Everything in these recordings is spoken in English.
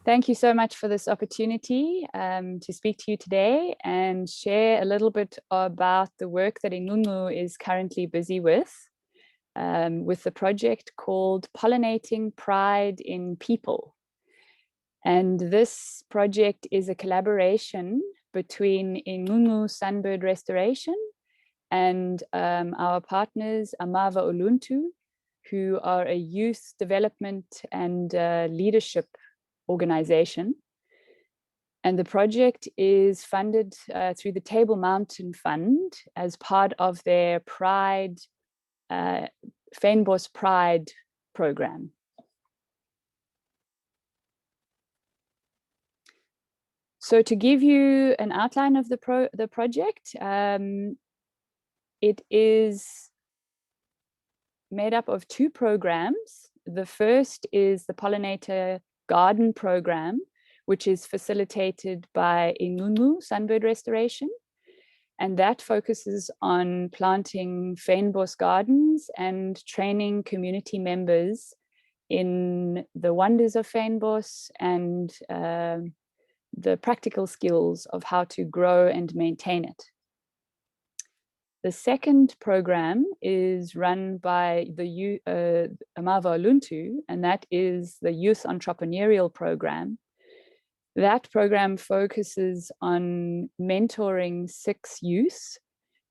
Thank you so much for this opportunity to speak to you today and share a little bit about the work that Ingcungcu is currently busy with the project called Pollinating Pride in People. And this project is a collaboration between Ingcungcu Sunbird Restoration and our partners Amava Uluntu, who are a youth development and leadership organization. And the project is funded through the Table Mountain Fund as part of their Pride, Fynbos Pride program. So to give you an outline of the project, it is made up of two programs. The first is the Pollinator Garden program, which is facilitated by Ingcungcu Sunbird Restoration. And that focuses on planting fynbos gardens and training community members in the wonders of fynbos and the practical skills of how to grow and maintain it. The second program is run by the Amava Uluntu, and that is the Youth Entrepreneurial program. That program focuses on mentoring 6 youth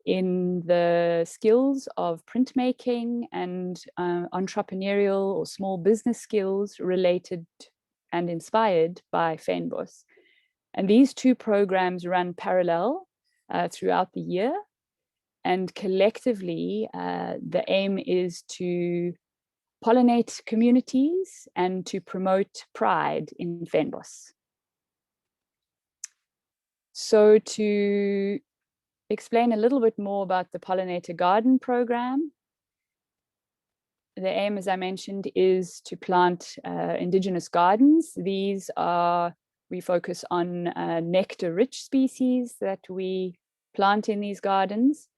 in the skills of printmaking and entrepreneurial or small business skills related and inspired by fynbos. And these two programs run parallel throughout the year. And collectively, the aim is to pollinate communities and to promote pride in fynbos. So to explain a little bit more about the Pollinator Garden program, the aim, as I mentioned, is to plant indigenous gardens. These are, we focus on nectar-rich species that we plant in these gardens.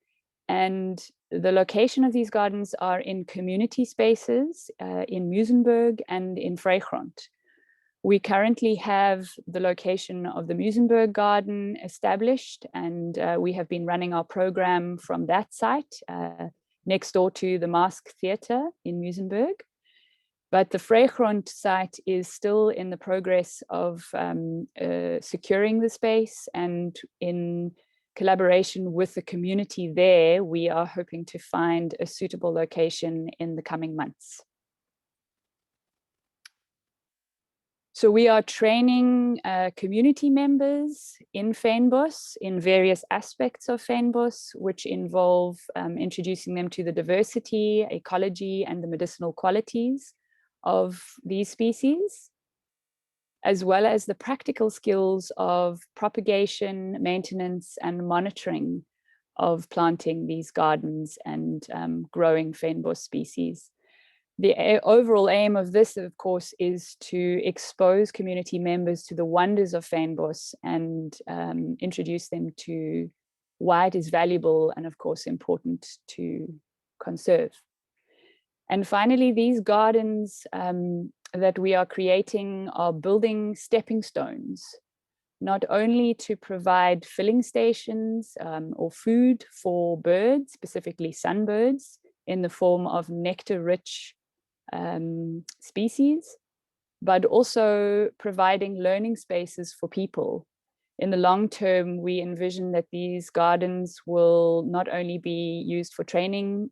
And the location of these gardens are in community spaces in Muizenberg and in Vrygrond. We currently have the location of the Muizenberg garden established, and we have been running our program from that site next door to the Mask Theatre in Muizenberg. But the Vrygrond site is still in the progress of securing the space, and in collaboration with the community there, we are hoping to find a suitable location in the coming months. So we are training community members in fynbos, in various aspects of fynbos, which involve introducing them to the diversity, ecology, and the medicinal qualities of these species, as well as the practical skills of propagation, maintenance, and monitoring of planting these gardens and growing fynbos species. The overall aim of this, of course, is to expose community members to the wonders of fynbos and introduce them to why it is valuable and, of course, important to conserve. And finally, these gardens that we are creating are building stepping stones, not only to provide filling stations or food for birds, specifically sunbirds, in the form of nectar-rich species, but also providing learning spaces for people. In the long term, we envision that these gardens will not only be used for training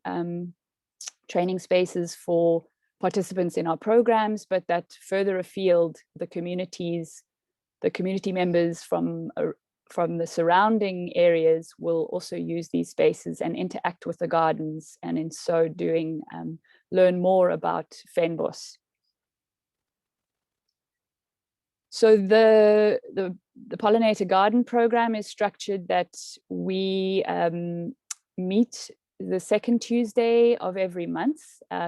spaces for participants in our programs, but that further afield, the community members from the surrounding areas will also use these spaces and interact with the gardens, and in so doing, learn more about fynbos. So the Pollinator Garden program is structured that we meet the second Tuesday of every month.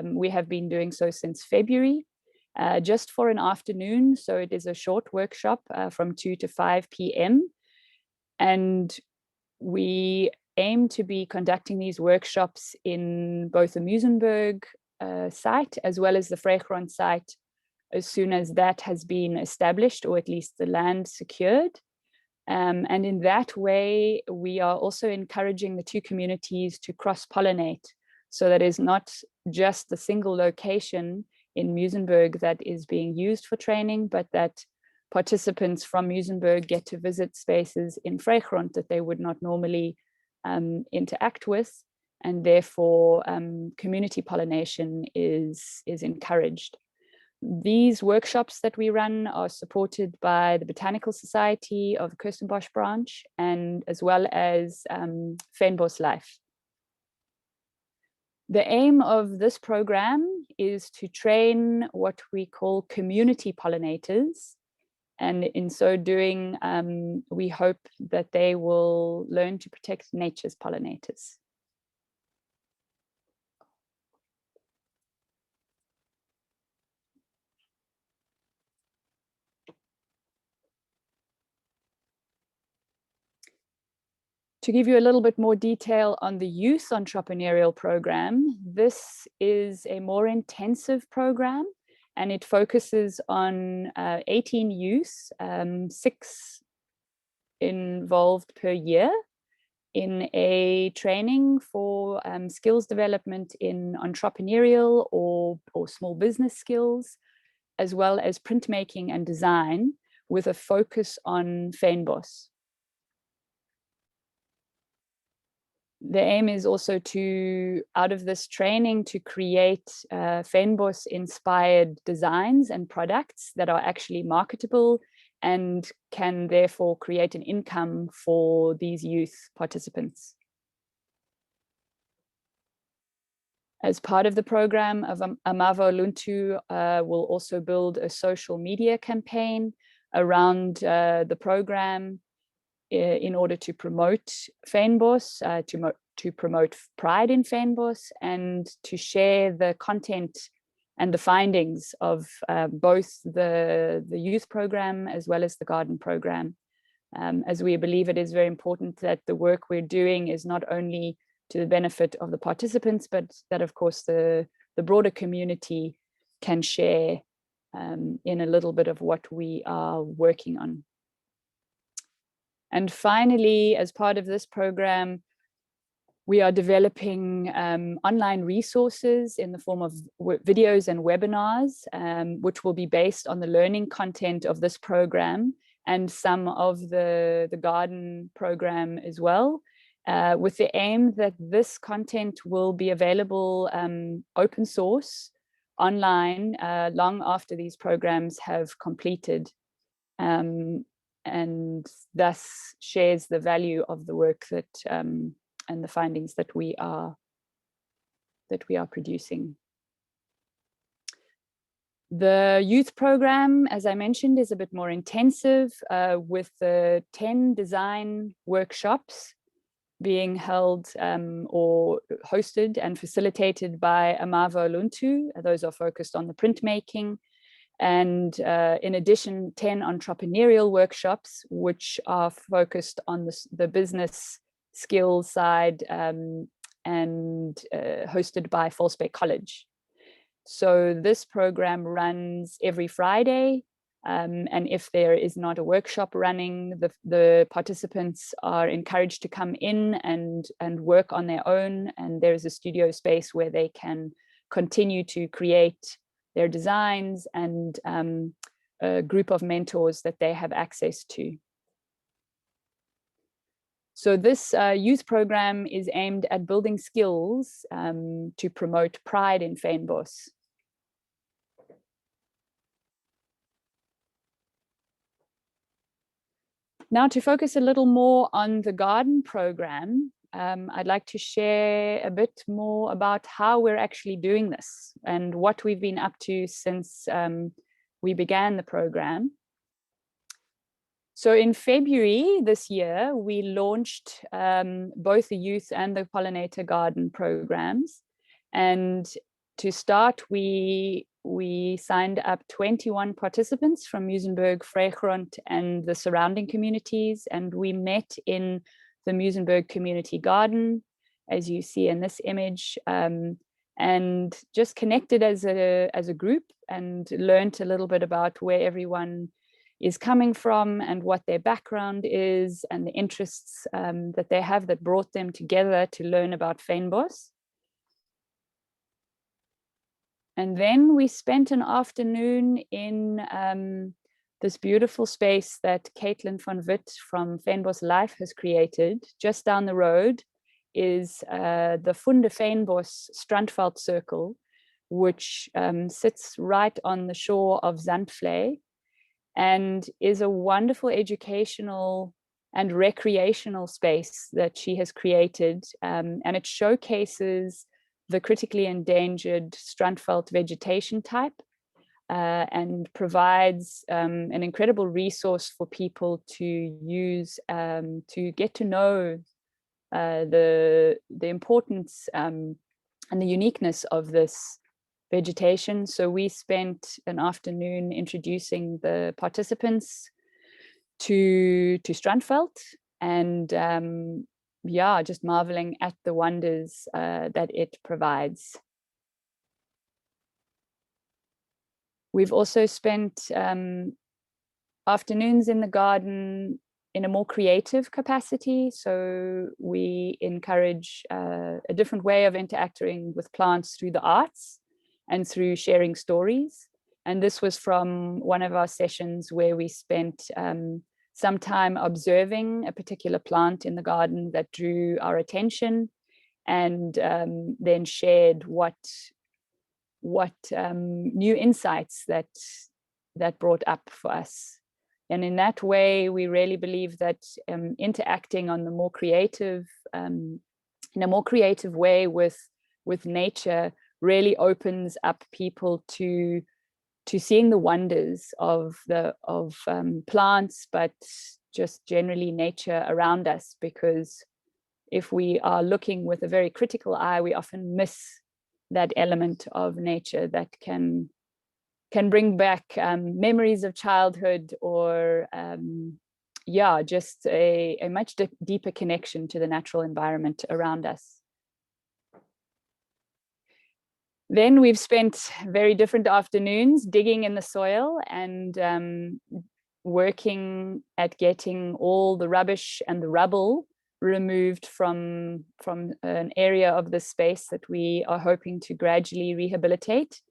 We have been doing so since February, just for an afternoon. So it is a short workshop from 2 to 5 p.m. And we aim to be conducting these workshops in both the Muizenberg site as well as the Vrygrond site as soon as that has been established, or at least the land secured. And in that way, we are also encouraging the two communities to cross-pollinate. So that is not just the single location in Muizenberg that is being used for training, but that participants from Muizenberg get to visit spaces in Vrygrond that they would not normally interact with, and therefore community pollination is encouraged. These workshops that we run are supported by the Botanical Society of Kirstenbosch branch, and as well as Fynbos Life. The aim of this program is to train what we call community pollinators. And in so doing, we hope that they will learn to protect nature's pollinators. To give you a little bit more detail on the youth entrepreneurial program, this is a more intensive program, and it focuses on 18 youth, 6 involved per year, in a training for skills development in entrepreneurial or small business skills, as well as printmaking and design, with a focus on Fynbos. The aim is also to, out of this training, to create Fynbos inspired designs and products that are actually marketable and can therefore create an income for these youth participants. As part of the program, Amavo Luntu will also build a social media campaign around the program in order to promote Fynbos, to promote pride in Fynbos, and to share the content and the findings of both the youth program as well as the garden program, as we believe it is very important that the work we're doing is not only to the benefit of the participants, but that of course the broader community can share in a little bit of what we are working on. And finally, as part of this program, we are developing online resources in the form of videos and webinars, which will be based on the learning content of this program and some of the garden program as well, with the aim that this content will be available open source online long after these programs have completed. And thus shares the value of the work that and the findings that we are producing. The youth program, as I mentioned, is a bit more intensive, with the 10 design workshops being held or hosted and facilitated by Amavo Luntu. Those are focused on the printmaking. And in addition, 10 entrepreneurial workshops, which are focused on the business skills side and hosted by False Bay College. So this program runs every Friday. And if there is not a workshop running, the participants are encouraged to come in and work on their own. And there is a studio space where they can continue to create their designs, and a group of mentors that they have access to. So this youth program is aimed at building skills to promote pride in Fynbos. Now, to focus a little more on the garden program, I'd like to share a bit more about how we're actually doing this and what we've been up to since we began the program. So in February this year, we launched both the youth and the pollinator garden programs. And to start, we signed up 21 participants from Muizenberg, Vrygrond, and the surrounding communities. And we met in the Muizenberg Community Garden, as you see in this image. And and just connected as a group and learned a little bit about where everyone is coming from and what their background is and the interests that they have that brought them together to learn about fynbos. And then we spent an afternoon in this beautiful space that Caitlin van Witt from Fynbos Life has created. Just down the road is the Funde Fynbos Strandveld Circle, which sits right on the shore of Zandvlei and is a wonderful educational and recreational space that she has created. And it showcases the critically endangered Strandveld vegetation type and provides an incredible resource for people to use to get to know the importance and the uniqueness of this vegetation. So we spent an afternoon introducing the participants to Strandveld and yeah, just marveling at the wonders that it provides. We've also spent afternoons in the garden in a more creative capacity. So we encourage a different way of interacting with plants through the arts and through sharing stories. And this was from one of our sessions where we spent some time observing a particular plant in the garden that drew our attention, and then shared what new insights that brought up for us. And in that way, we really believe that interacting on the more creative, in a more creative way with nature really opens up people to seeing the wonders of plants, but just generally nature around us. Because if we are looking with a very critical eye, we often miss that element of nature that can bring back memories of childhood, or yeah, just a much deeper connection to the natural environment around us. Then we've spent very different afternoons digging in the soil and working at getting all the rubbish and the rubble removed from an area of the space that we are hoping to gradually rehabilitate.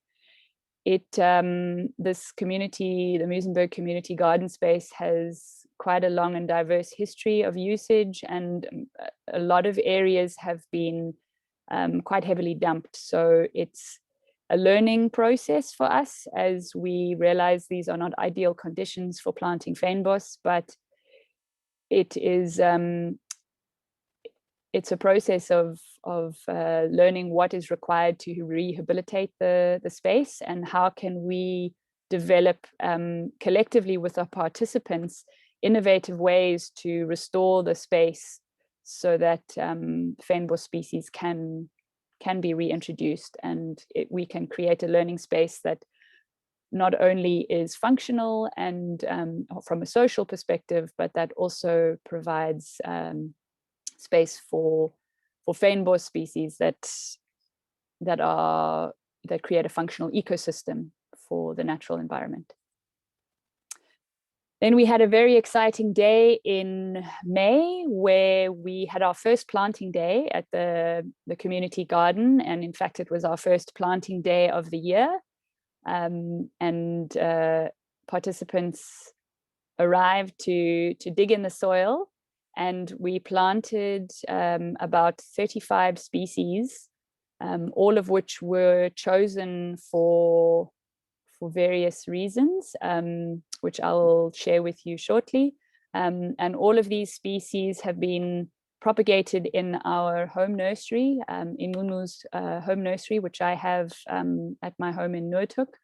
This community, the Muizenberg Community Garden Space, has quite a long and diverse history of usage, and a lot of areas have been quite heavily dumped. So it's a learning process for us as we realize these are not ideal conditions for planting fynbos, but it is it's a process of learning what is required to rehabilitate the space, and how can we develop collectively with our participants innovative ways to restore the space so that fynbos species can be reintroduced, and we can create a learning space that not only is functional and from a social perspective, but that also provides space for fynbos species that create a functional ecosystem for the natural environment. Then we had a very exciting day in May where we had our first planting day at the community garden. And in fact, it was our first planting day of the year. Participants arrived to dig in the soil, and we planted about 35 species, all of which were chosen for various reasons, which I'll share with you shortly. And all of these species have been propagated in our home nursery, Ingcungcu's home nursery, which I have at my home in Noordhoek.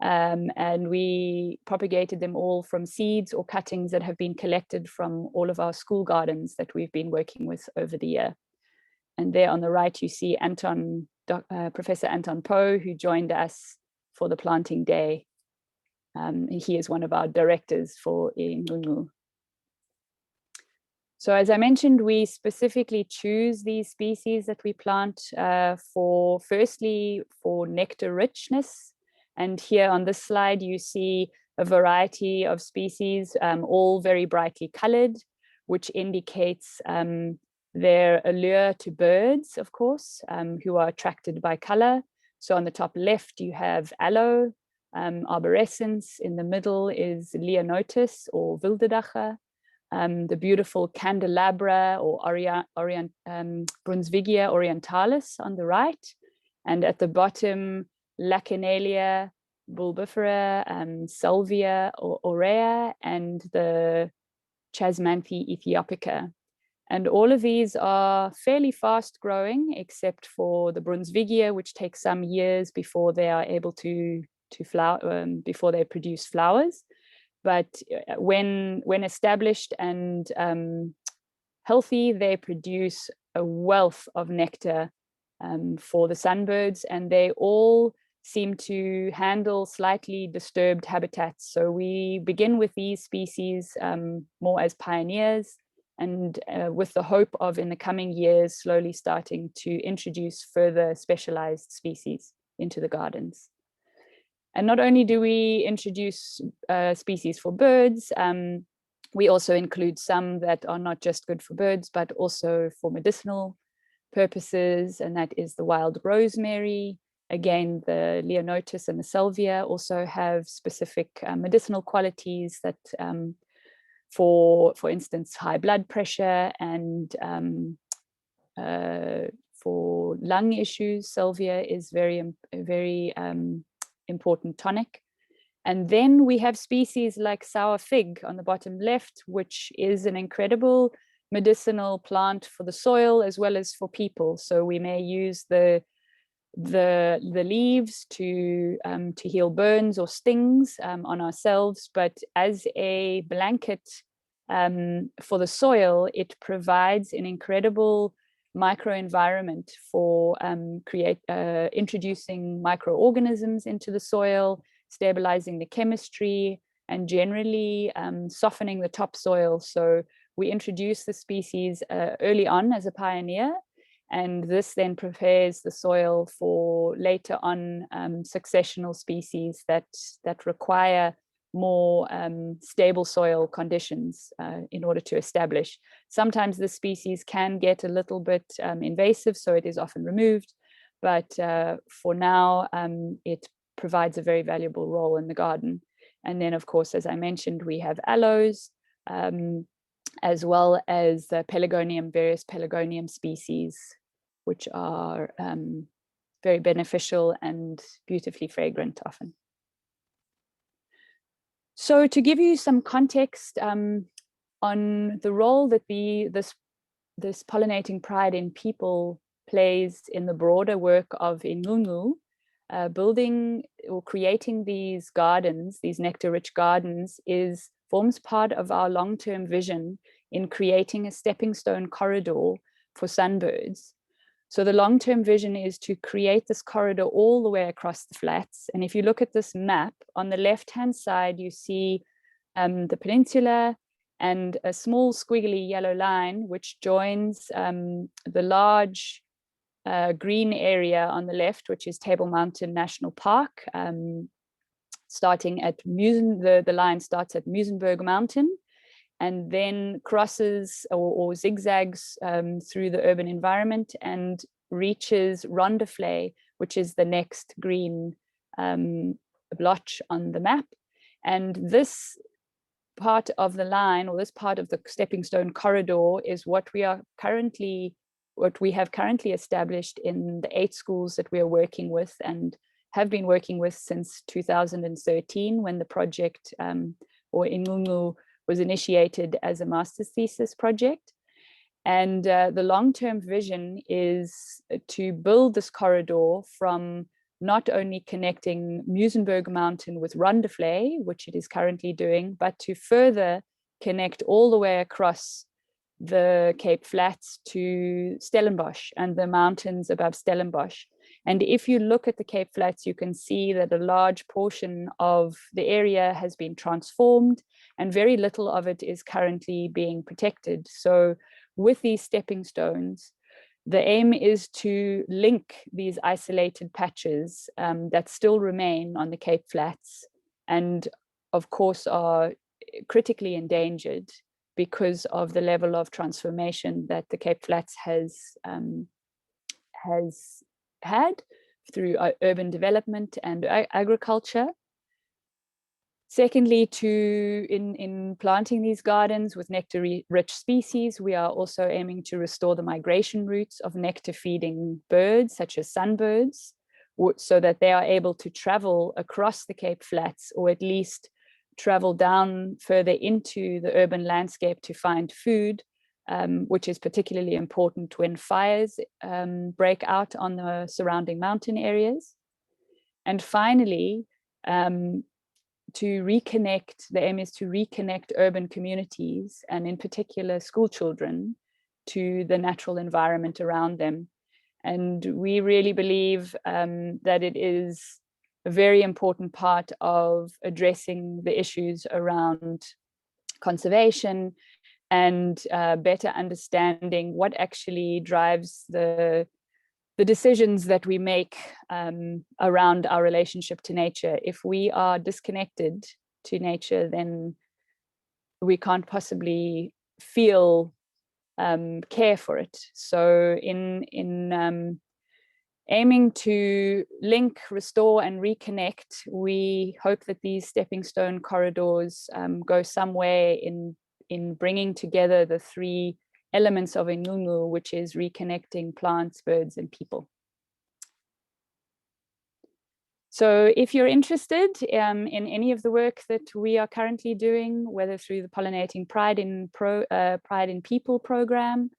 And we propagated them all from seeds or cuttings that have been collected from all of our school gardens that we've been working with over the year. And there on the right, you see Professor Anton Poe, who joined us for the planting day. He is one of our directors for Ingcungcu. So as I mentioned, we specifically choose these species that we plant firstly for nectar richness. And here on this slide, you see a variety of species, all very brightly colored, which indicates their allure to birds, of course, who are attracted by color. So on the top left, you have aloe, arborescens. In the middle is Leonotis or Wildedacher. The beautiful candelabra or Brunsvigia orientalis on the right. And at the bottom, Lachenalia bulbifera, Salvia or aurea, and the Chasmanthe ethiopica. And all of these are fairly fast growing, except for the Brunsvigia, which takes some years before they are able to flower, before they produce flowers. But when established and healthy, they produce a wealth of nectar for the sunbirds, and they all seem to handle slightly disturbed habitats. So we begin with these species more as pioneers, and with the hope of in the coming years slowly starting to introduce further specialized species into the gardens. And not only do we introduce species for birds, we also include some that are not just good for birds, but also for medicinal purposes, and that is the wild rosemary. Again, the Leonotis and the Salvia also have specific medicinal qualities that, for instance, high blood pressure and for lung issues, Salvia is very important tonic. And then we have species like sour fig on the bottom left, which is an incredible medicinal plant for the soil as well as for people. So we may use the leaves to heal burns or stings on ourselves, but as a blanket for the soil, it provides an incredible microenvironment for introducing microorganisms into the soil, stabilizing the chemistry, and generally softening the topsoil. So we introduce the species early on as a pioneer, and this then prepares the soil for later on successional species that require more stable soil conditions in order to establish. Sometimes the species can get a little bit invasive, so it is often removed, but for now it provides a very valuable role in the garden. And then, of course, as I mentioned, we have aloes, as well as the pelargonium, various pelargonium species, which are very beneficial and beautifully fragrant often. So to give you some context on the role that this pollinating pride in people plays in the broader work of Ingcungcu, building or creating these gardens, these nectar-rich gardens, forms part of our long-term vision in creating a stepping stone corridor for sunbirds. So the long-term vision is to create this corridor all the way across the flats. And if you look at this map, on the left-hand side, you see the peninsula and a small squiggly yellow line, which joins the large green area on the left, which is Table Mountain National Park, starting at the line starts at Muizenberg Mountain and then crosses or zigzags through the urban environment and reaches Rondeflay, which is the next green blotch on the map. And this part of the line, or this part of the stepping stone corridor, is what we have currently established in the 8 schools that we are working with and have been working with since 2013, when the project or Ingcungcu was initiated as a master's thesis project. And the long-term vision is to build this corridor from not only connecting Muizenberg Mountain with Rondeflay, which it is currently doing, but to further connect all the way across the Cape Flats to Stellenbosch and the mountains above Stellenbosch. And if you look at the Cape Flats, you can see that a large portion of the area has been transformed and very little of it is currently being protected. So with these stepping stones, the aim is to link these isolated patches that still remain on the Cape Flats and of course are critically endangered because of the level of transformation that the Cape Flats has had through urban development and agriculture. Secondly, in planting these gardens with nectar-rich species, we are also aiming to restore the migration routes of nectar-feeding birds, such as sunbirds, so that they are able to travel across the Cape Flats, or at least travel down further into the urban landscape to find food, which is particularly important when fires break out on the surrounding mountain areas. And finally, the aim is to reconnect urban communities, and in particular school children, to the natural environment around them. And we really believe that it is a very important part of addressing the issues around conservation and better understanding what actually drives the decisions that we make around our relationship to nature. If we are disconnected to nature, then we can't possibly feel care for it. So in aiming to link, restore, and reconnect, we hope that these stepping stone corridors go some way in bringing together the three elements of Ingcungcu, which is reconnecting plants, birds, and people. So if you're interested in any of the work that we are currently doing, whether through the Pollinating Pride in People program,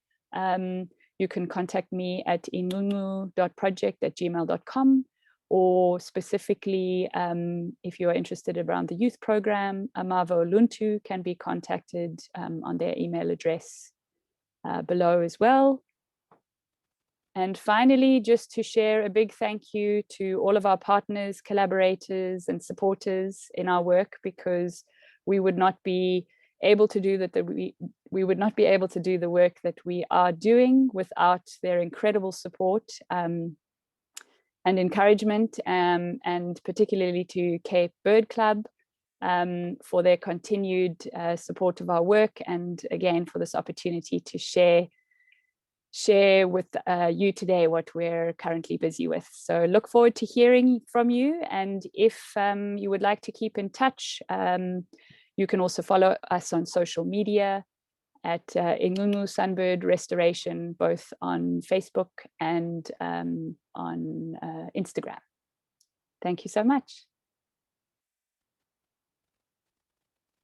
you can contact me at ingcungcu.project@gmail.com, or specifically, if you are interested around the youth program, Amavo Luntu can be contacted on their email address below as well. And finally, just to share a big thank you to all of our partners, collaborators, and supporters in our work, because we would not be able to do that. We would not be able to do the work that we are doing without their incredible support and encouragement, and particularly to Cape Bird Club for their continued support of our work, and again for this opportunity to share with you today what we're currently busy with. So look forward to hearing from you, and if you would like to keep in touch, you can also follow us on social media at Ingcungcu Sunbird Restoration, both on Facebook and on Instagram. Thank you so much.